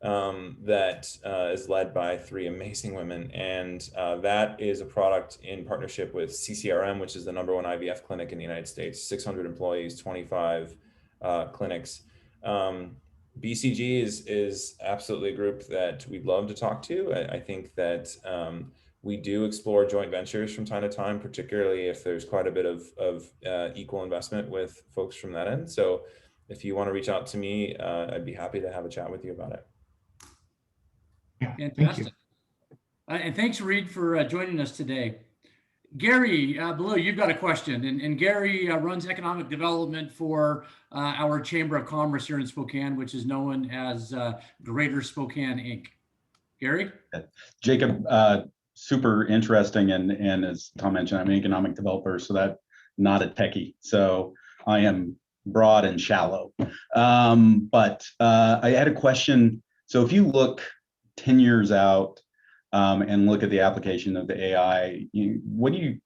that is led by 3 amazing women. And that is a product in partnership with CCRM, which is the #1 IVF clinic in the United States, 600 employees, 25 clinics. BCG is absolutely a group that we'd love to talk to. I think that we do explore joint ventures from time to time, particularly if there's quite a bit of equal investment with folks from that end. So if you want to reach out to me, I'd be happy to have a chat with you about it. Yeah, fantastic. And thanks, Reed, for joining us today. Gary, below, you've got a question, and Gary runs economic development for our Chamber of Commerce here in Spokane, which is known as Greater Spokane, Inc. Gary? Jacob, super interesting, and as Tom mentioned, I'm an economic developer, so that not a techie. So I am broad and shallow. But I had a question. So if you look 10 years out, and look at the application of the AI, what do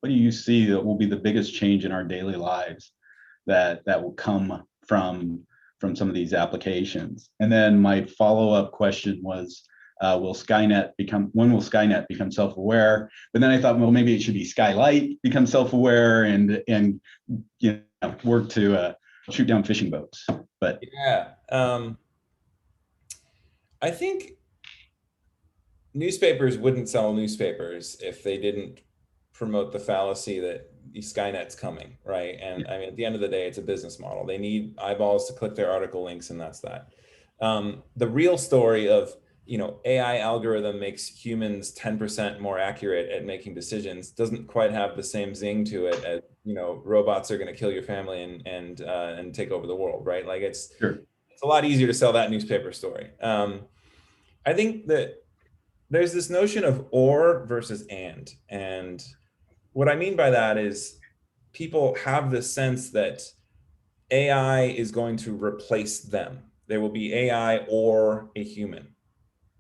you see that will be the biggest change in our daily lives that will come from some of these applications? And then my follow-up question was, when will Skynet become self-aware? But then I thought, well, maybe it should be Skylight become self-aware and work to shoot down fishing boats. But yeah, I think newspapers wouldn't sell newspapers if they didn't promote the fallacy that the Skynet's coming, right? And I mean, at the end of the day, it's a business model. They need eyeballs to click their article links, and that's that. The real story of AI algorithm makes humans 10% more accurate at making decisions doesn't quite have the same zing to it as, robots are going to kill your family and take over the world, right? Like it's a lot easier to sell that newspaper story. I think that there's this notion of or versus and what I mean by that is people have this sense that AI is going to replace them. There will be AI or a human.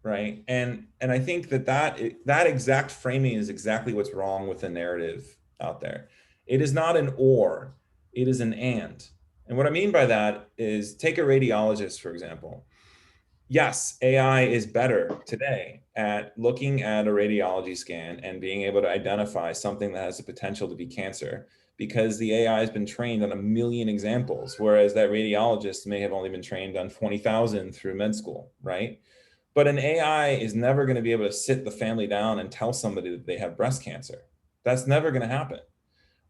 Right. And I think that exact framing is exactly what's wrong with the narrative out there. It is not an or, it is an and. And what I mean by that is take a radiologist, for example. Yes, AI is better today at looking at a radiology scan and being able to identify something that has the potential to be cancer because the AI has been trained on 1 million examples, whereas that radiologist may have only been trained on 20,000 through med school, right? But an AI is never going to be able to sit the family down and tell somebody that they have breast cancer. That's never going to happen.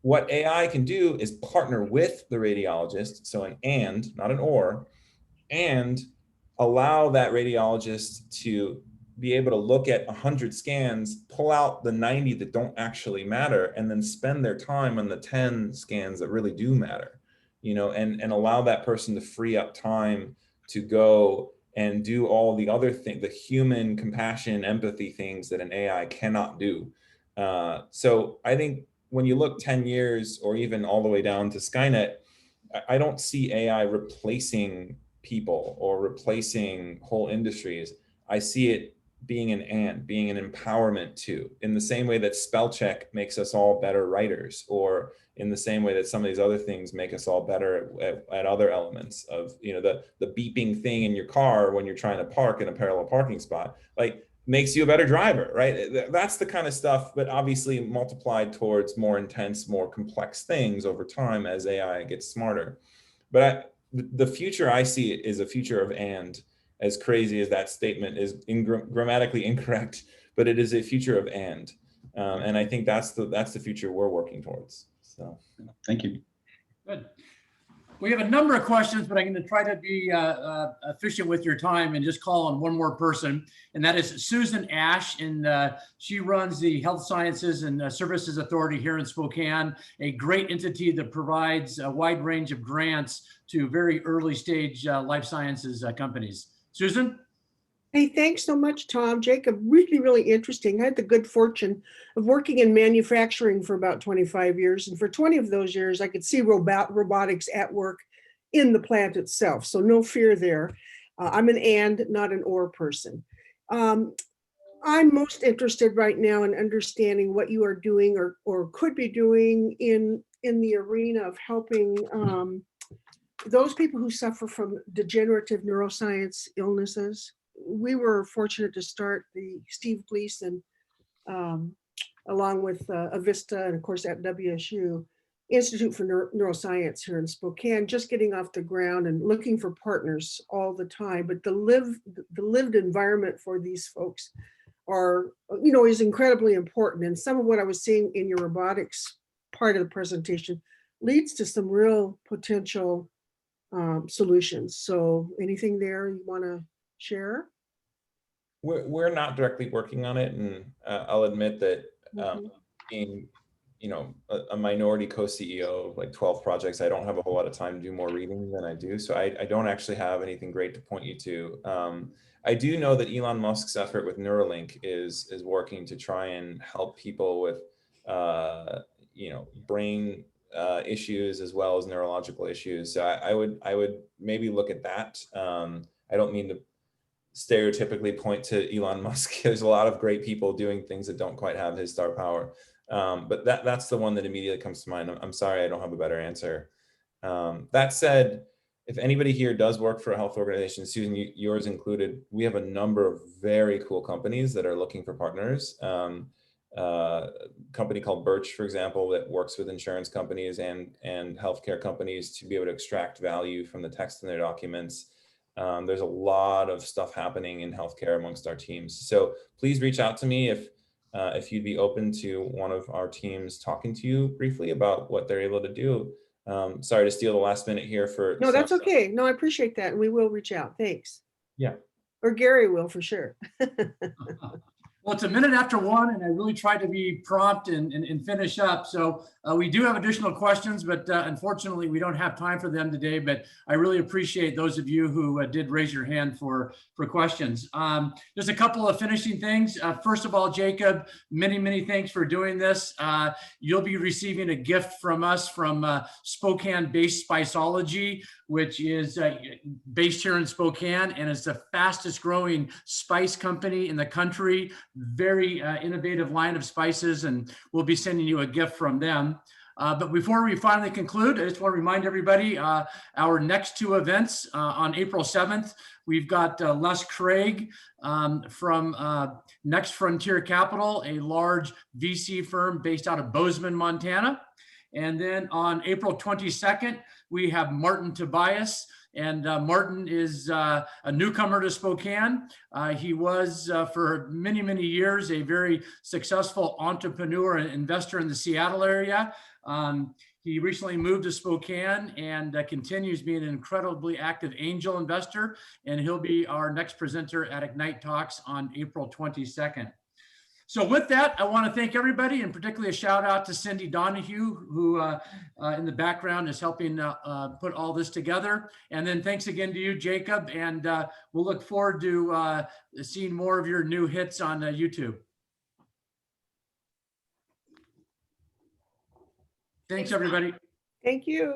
What AI can do is partner with the radiologist, so an and, not an or, and allow that radiologist to be able to look at 100 scans, pull out the 90 that don't actually matter, and then spend their time on the 10 scans that really do matter, and allow that person to free up time to go and do all the other things, the human compassion, empathy things that an AI cannot do. So I think when you look 10 years or even all the way down to Skynet, I don't see AI replacing people or replacing whole industries. I see it being being an empowerment too, in the same way that spell check makes us all better writers, or in the same way that some of these other things make us all better at other elements of, the beeping thing in your car when you're trying to park in a parallel parking spot, like makes you a better driver, right? That's the kind of stuff, but obviously multiplied towards more intense, more complex things over time as AI gets smarter. But the future I see is a future of and, as crazy as that statement is grammatically incorrect, but it is a future of and I think that's the future we're working towards. So thank you. Good. We have a number of questions, but I'm going to try to be efficient with your time and just call on one more person, and that is Susan Ash, and she runs the Health Sciences and Services Authority here in Spokane, a great entity that provides a wide range of grants to very early stage life sciences companies. Susan? Hey, thanks so much, Tom. Jacob, really, really interesting. I had the good fortune of working in manufacturing for about 25 years. And for 20 of those years, I could see robotics at work in the plant itself. So no fear there. I'm an and, not an or person. I'm most interested right now in understanding what you are doing or could be doing in the arena of helping those people who suffer from degenerative neuroscience illnesses. We were fortunate to start the Steve Gleason, along with Avista and of course at WSU, Institute for Neuroscience here in Spokane, just getting off the ground and looking for partners all the time. But the lived environment for these folks is incredibly important. And some of what I was seeing in your robotics part of the presentation leads to some real potential solutions. So anything there you want to share? We're not directly working on it, and I'll admit that being a minority co-CEO of like 12 projects, I don't have a whole lot of time to do more reading than I do, so I don't actually have anything great to point you to. I do know that Elon Musk's effort with Neuralink is working to try and help people with brain issues as well as neurological issues. So I would maybe look at that. I don't mean to stereotypically point to Elon Musk. There's a lot of great people doing things that don't quite have his star power. But that's the one that immediately comes to mind. I'm sorry, I don't have a better answer. That said, if anybody here does work for a health organization, Susan, yours included, we have a number of very cool companies that are looking for partners. A company called Birch, for example, that works with insurance companies and healthcare companies to be able to extract value from the text in their documents. There's a lot of stuff happening in healthcare amongst our teams. So please reach out to me if you'd be open to one of our teams talking to you briefly about what they're able to do. Sorry to steal the last minute here for. No, that's okay. No, I appreciate that. And we will reach out. Thanks. Yeah. or Gary will for sure. Well, it's a minute after 1, and I really tried to be prompt and finish up. So we do have additional questions, but unfortunately, we don't have time for them today. But I really appreciate those of you who did raise your hand for questions. There's a couple of finishing things. First of all, Jacob, many thanks for doing this. You'll be receiving a gift from us from Spokane-based Spiceology, which is based here in Spokane, and it's the fastest growing spice company in the country. Very innovative line of spices, and we'll be sending you a gift from them. But before we finally conclude, I just want to remind everybody our next 2 events on April 7th. We've got Les Craig from Next Frontier Capital, a large VC firm based out of Bozeman, Montana. And then on April 22nd, we have Martin Tobias. And Martin is a newcomer to Spokane. He was for many years a very successful entrepreneur and investor in the Seattle area. He recently moved to Spokane and continues being an incredibly active angel investor. And he'll be our next presenter at Ignite Talks on April 22nd. So with that, I want to thank everybody, and particularly a shout out to Cindy Donahue, who in the background is helping put all this together. And then thanks again to you, Jacob, and we'll look forward to seeing more of your new hits on YouTube. Thanks, everybody. Thank you.